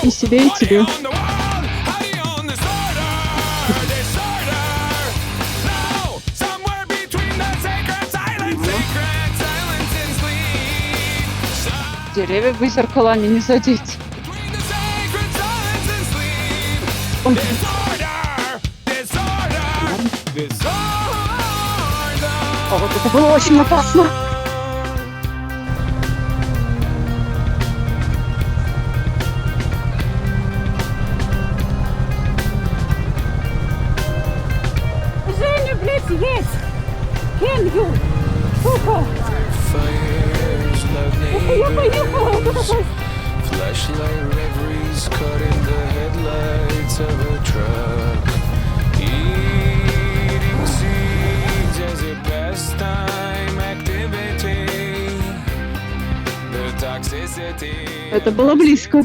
И себе, и тебе. Деревья бы зеркалами не задеть. А вот это было очень опасно. Женя, блядь, есть! Can you? Сука! Я поехала! Вот это вот. Flashlight reveries caught in the headlights of a truck. Eating seeds as a pastime activity. The toxicity. Это было близко.